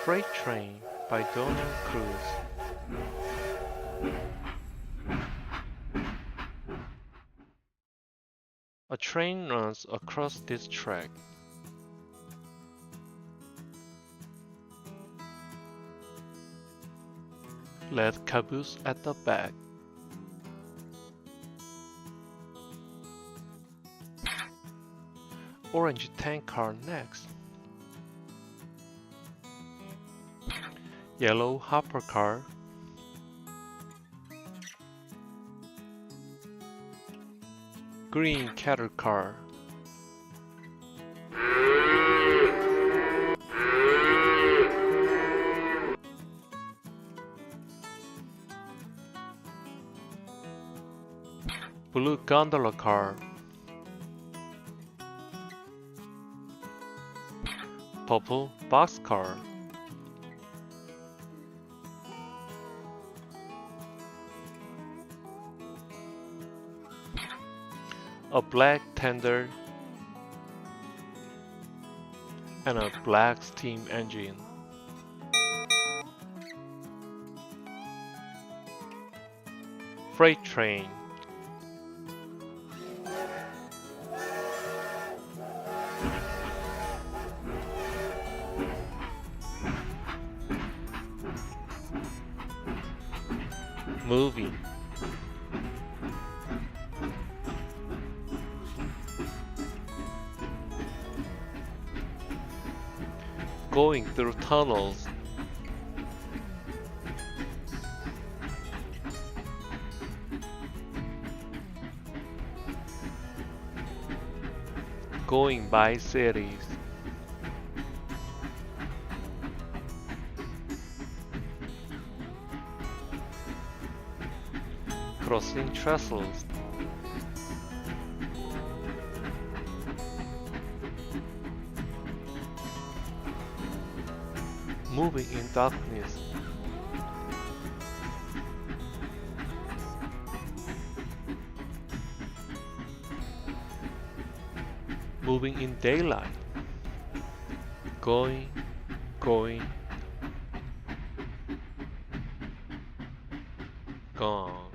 Freight Train by Daniel Cruz. A train runs across this track. Red caboose at the back. Orange tank car next. Yellow hopper car. Green cattle car. Blue gondola car. Purple boxcar. A black tender and a black steam engine. Freight train. Moving. Going through tunnels. Going by cities. Crossing trestles. Moving in darkness. Moving in daylight. Going, gone.